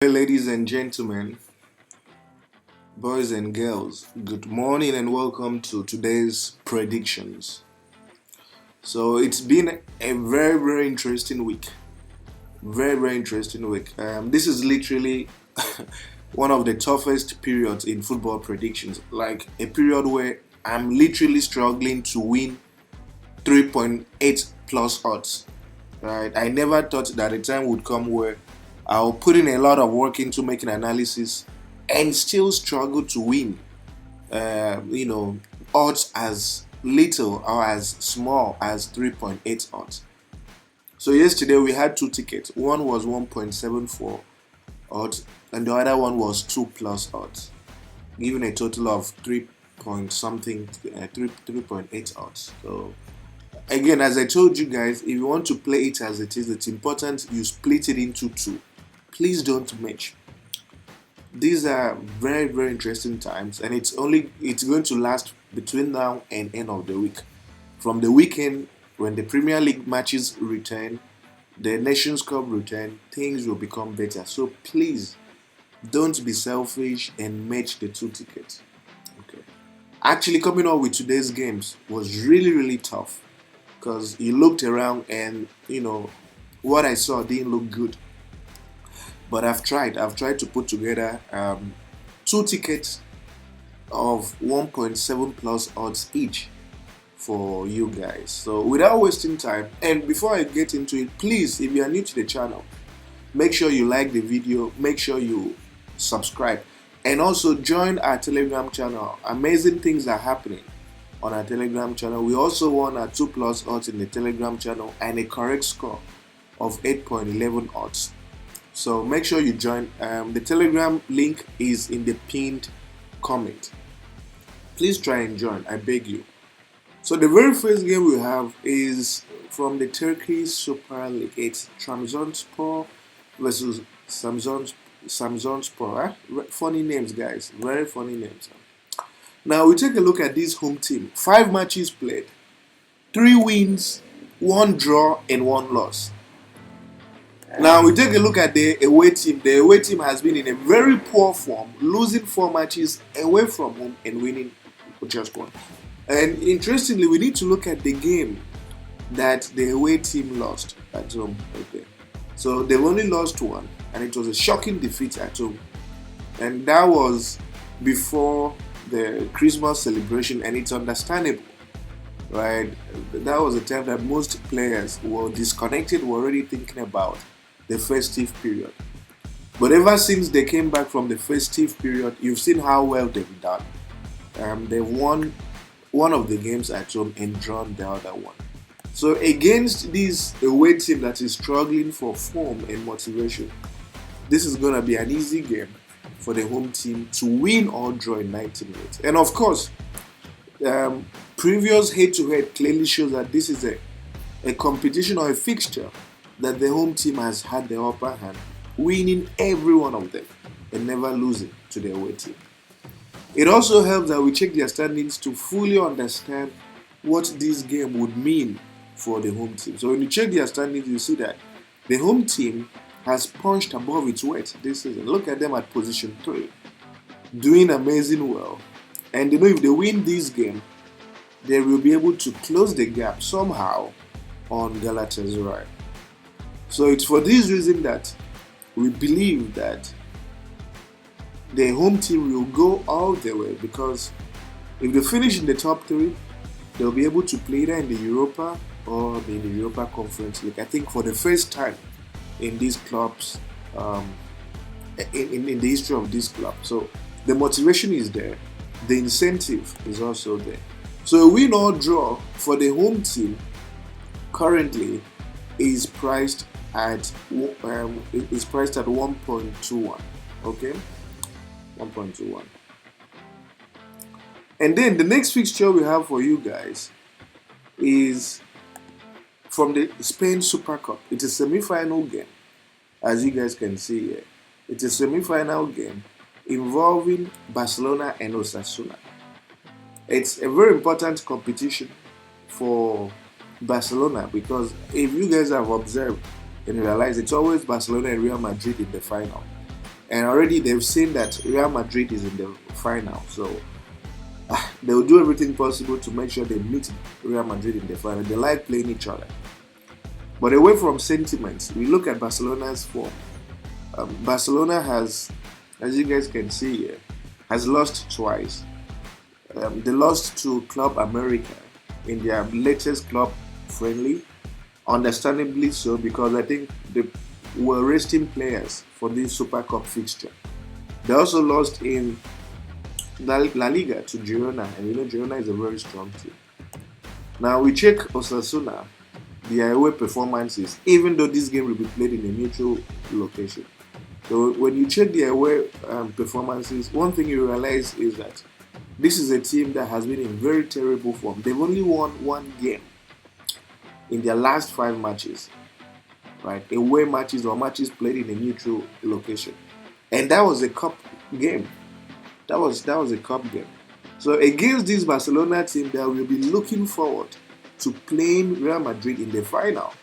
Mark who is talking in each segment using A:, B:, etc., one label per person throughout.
A: Hey, ladies and gentlemen, boys and girls, good morning and welcome to today's predictions. So it's been a very interesting week. Very interesting week. This is literally one of the toughest periods in football predictions. Like a period where I'm literally struggling to win 3.8 plus odds. Right? I never thought that a time would come where I'll put in a lot of work into making analysis and still struggle to win. Odds as little or as small as 3.8 odds. So yesterday we had two tickets. One was 1.74 odds, and the other one was 2 plus odds, giving a total of 3 point something, 3.8 odds. So again, as I told you guys, if you want to play it as it is, it's important you split it into two. Please don't match. These are very interesting times, and it's going to last between now and end of the week. From the weekend, when the Premier League matches return, the Nations Cup return, things will become better. So please don't be selfish and match the two tickets. Okay. Actually, coming up with today's games was really tough because you looked around and what I saw didn't look good. But I've tried to put together two tickets of 1.7 plus odds each for you guys. So without wasting time, and before I get into it, please, if you are new to the channel, make sure you like the video, make sure you subscribe, and also join our Telegram channel. Amazing things are happening on our Telegram channel. We also won our 2 plus odds in the Telegram channel and a correct score of 8.11 odds. So make sure you join. The Telegram link is in the pinned comment. Please try and join, I beg you. So the very first game we have is from the Turkey Super League. It's Trabzonspor versus Samsunspor. Funny names, guys. Very funny names. Now we take a look at this home team. 5 matches played, 3 wins, 1 draw, and 1 loss. Now we take a look at the away team. The away team has been in a very poor form, losing 4 matches away from home and winning just 1. And interestingly, we need to look at the game that the away team lost at home. Okay, so they've only lost 1, and it was a shocking defeat at home. And that was before the Christmas celebration, and it's understandable, right? That was a time that most players were disconnected, were already thinking about the festive period. But ever since they came back from the festive period, you've seen how well they've done. They've won one of the games at home and drawn the other one. So against this away team that is struggling for form and motivation, this is going to be an easy game for the home team to win or draw in 90 minutes. And of course, previous head-to-head clearly shows that this is a competition or a fixture that the home team has had the upper hand, winning every one of them and never losing to the away team. It also helps that we check their standings to fully understand what this game would mean for the home team. So when you check their standings, you see that the home team has punched above its weight this season. Look at them at position 3, doing amazing well. And if they win this game, they will be able to close the gap somehow on Galatasaray. So it's for this reason that we believe that the home team will go all the way, because if they finish in the top 3, they'll be able to play either in the Europa or in the Europa Conference League. I think for the first time in these clubs, in the history of this club. So the motivation is there, the incentive is also there. So a win or draw for the home team currently is priced at 1.21. Okay, 1.21. And then the next fixture we have for you guys is from the Spain Super Cup. It's a semi-final game, as you guys can see here. It's a semi-final game involving Barcelona and Osasuna. It's a very important competition for Barcelona, because if you guys have observed and realize, it's always Barcelona and Real Madrid in the final. and already they've seen that Real Madrid is in the final, so they'll do everything possible to make sure they meet Real Madrid in the final. They like playing each other. But away from sentiments, we look at Barcelona's form. Barcelona has, as you guys can see here, has lost twice. They lost to Club America in their latest club friendly, understandably so, because I think they were resting players for this Super Cup fixture. They also lost in La Liga to Girona, and you know Girona is a very strong team. Now we check Osasuna, their away performances, even though this game will be played in a neutral location. So when you check their away performances, one thing you realize is that this is a team that has been in very terrible form. They've only won one game in their last 5 matches, right? Away matches or matches played in a neutral location, and that was a cup game. That was a cup game. So against this Barcelona team, they will be looking forward to playing Real Madrid in the final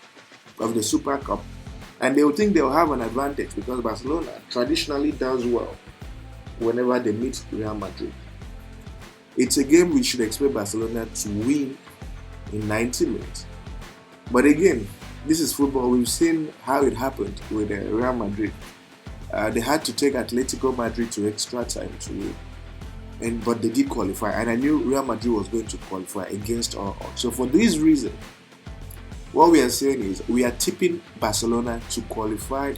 A: of the Super Cup, and they will think they will have an advantage because Barcelona traditionally does well whenever they meet Real Madrid. It's a game we should expect Barcelona to win in 90 minutes. But again, this is football. We've seen how it happened with Real Madrid. They had to take Atletico Madrid to extra time to win, but they did qualify. And I knew Real Madrid was going to qualify against all odds. So for this reason, what we are saying is we are tipping Barcelona to qualify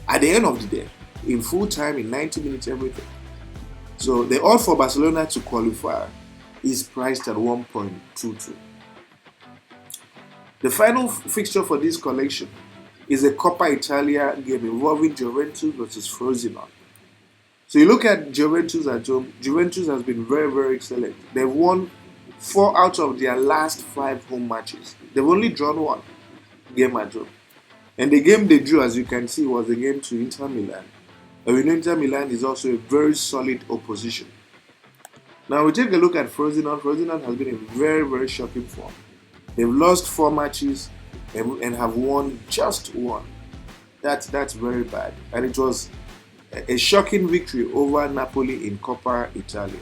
A: at the end of the day, in full time, in 90 minutes, everything. So the odds for Barcelona to qualify is priced at 1.22. The final fixture for this collection is a Coppa Italia game involving Juventus versus Frosinone. So you look at Juventus at home. Juventus has been very, very excellent. They've won 4 out of their last 5 home matches. They've only drawn 1 game at home. And the game they drew, as you can see, was a game to Inter Milan. And Inter Milan is also a very solid opposition. Now we take a look at Frosinone. Frosinone has been in very, very shocking form. They've lost 4 matches and have won just 1. That's very bad. And it was a shocking victory over Napoli in Coppa Italia.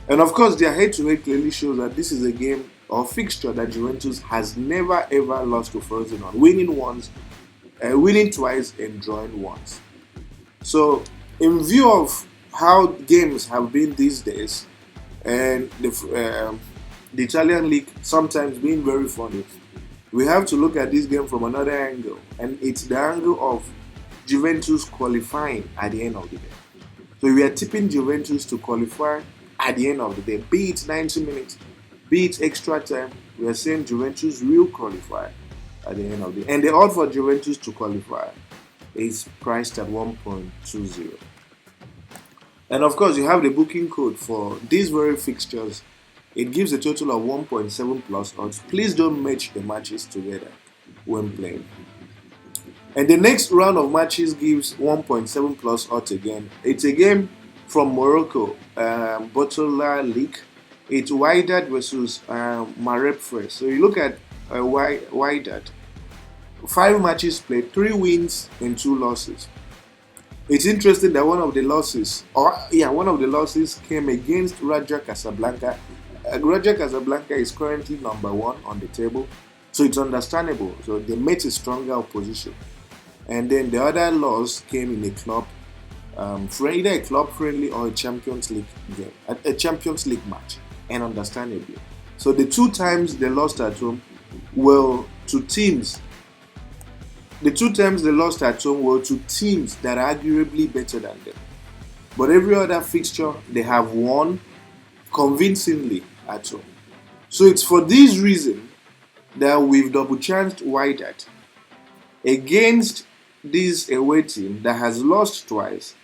A: And of course, their head-to-head clearly shows that this is a game or fixture that Juventus has never ever lost to Frosinone, winning twice and drawing once. So, in view of how games have been these days, and the Italian league sometimes being very funny, we have to look at this game from another angle, and it's the angle of Juventus qualifying at the end of the day. So we are tipping Juventus to qualify at the end of the day, be it 90 minutes, be it extra time. We are saying Juventus will qualify at the end of the day, and the odds for Juventus to qualify is priced at 1.20. And of course, you have the booking code for these very fixtures. It gives a total of 1.7 plus odds. Please don't match the matches together when playing. And the next round of matches gives 1.7 plus odds again. It's a game from Morocco, Botola League. It's Wydad versus Marephe. So you look at Wydad. 5 matches played, 3 wins and 2 losses. It's interesting that one of the losses came against Raja Casablanca. Raja Casablanca is currently number 1 on the table, so it's understandable. So they met a stronger opposition. And then the other loss came in a club, either a club friendly or a Champions League game, a Champions League match, and understandably. So the 2 times they lost at home were to teams. The 2 times they lost at home were to teams that are arguably better than them. But every other fixture they have won convincingly at home. So it's for this reason that we've double chanced Wydad against this away team that has lost twice,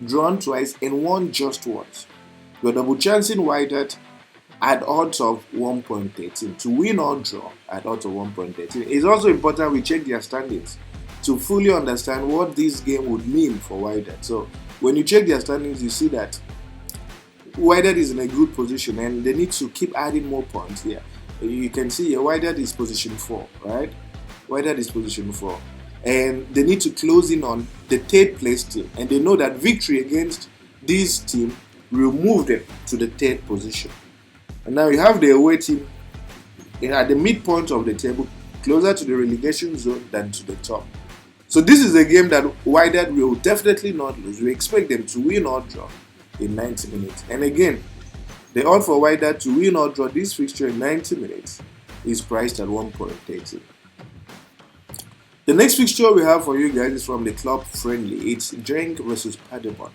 A: drawn twice, and won just once. We're double chancing Wydad at odds of 1.13 to win or draw at odds of 1.13. It's also important we check their standings to fully understand what this game would mean for Wydad. So when you check their standings, you see that Wydad is in a good position and they need to keep adding more points here. You can see here Wydad is position 4, right? Wydad is position 4. and they need to close in on the third place team, and they know that victory against this team will move them to the third position. And now you have the away team at the midpoint of the table, closer to the relegation zone than to the top. So this is a game that Wydad will definitely not lose. We expect them to win or draw in 90 minutes. And again, the odds for Wydad to win or draw this fixture in 90 minutes is priced at 1.30. The next fixture we have for you guys is from the club friendly. It's Genk versus Paderborn.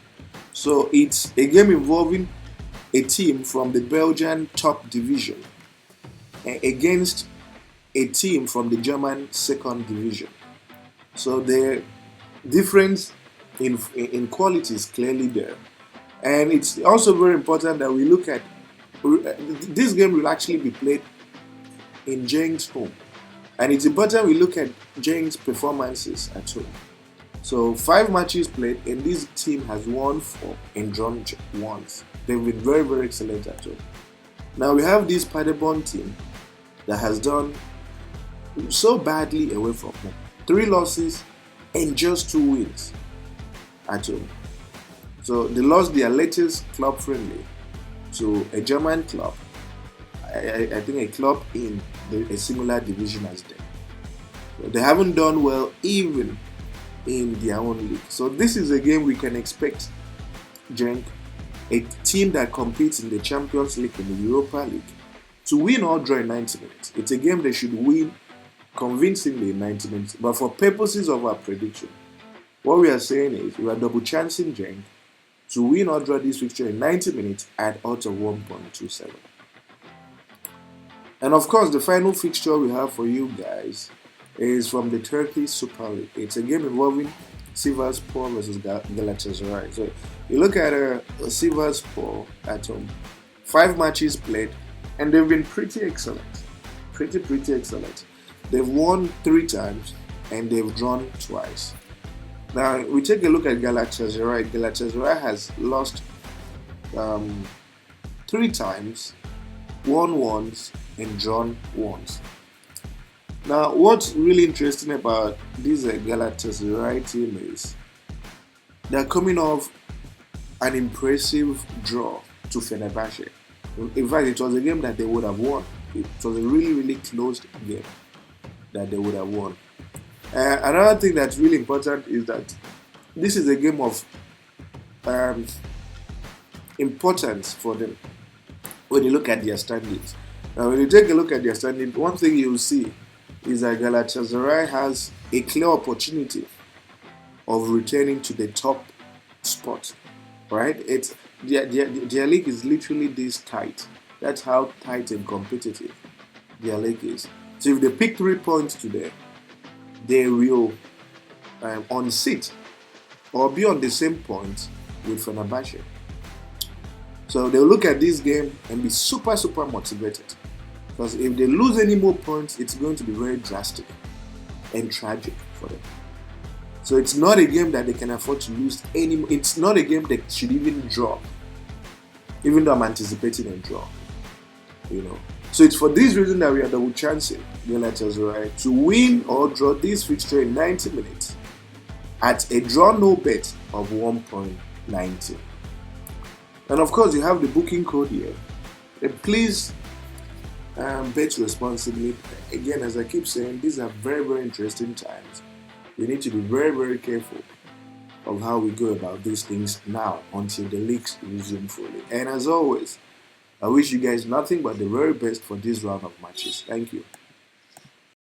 A: So it's a game involving a team from the Belgian top division against a team from the German second division. So the difference in quality is clearly there. And it's also very important that we look at this game will actually be played in Genk's home. And it's important we look at Genk's performances at home. So 5 matches played, and this team has won 4 and drawn once. They've been very, very excellent at home. Now we have this Paderborn team that has done so badly away from home. 3 losses and just 2 wins at home. So they lost their latest club friendly to a German club. I think a club in a similar division as them. So they haven't done well even in their own league. So this is a game we can expect Genk, a team that competes in the Champions League and the Europa League, to win or draw in 90 minutes. It's a game they should win convincingly in 90 minutes. But for purposes of our prediction, what we are saying is we are double chancing Genk to win or draw this fixture in 90 minutes at odds of 1.27. And of course, the final fixture we have for you guys is from the Turkey Super League. It's a game involving Sivasspor versus Galatasaray. So you look at Sivasspor at home. 5 matches played, and they've been pretty excellent. Pretty excellent. They've won 3 times, and they've drawn twice. Now, we take a look at Galatasaray. Galatasaray has lost 3 times, won once, and drawn once. Now, what's really interesting about this Galatasaray team is they're coming off an impressive draw to Fenerbahce. In fact, it was a game that they would have won. It was a really close game that they would have won. Another thing that's really important is that this is a game of importance for them when you look at their standings. Now, when you take a look at their standings, one thing you'll see is that Galatasaray has a clear opportunity of returning to the top spot, right? It's their league is literally this tight. That's how tight and competitive their league is. So if they pick 3 points today, they will unseat or be on the same point with Fenerbahce. So they'll look at this game and be super motivated, because if they lose any more points, it's going to be very drastic and tragic for them. So it's not a game that they can afford to lose any. It's not a game they should even draw, even though I'm anticipating a draw. So it's for this reason that we are double chancing Galatasaray to win or draw this fixture in 90 minutes at a draw no bet of 1.90. And of course, you have the booking code here. And please bet responsibly. Again, as I keep saying, these are very interesting times. We need to be very careful of how we go about these things now until the leagues resume fully. And as always, I wish you guys nothing but the very best for this round of matches. Thank you.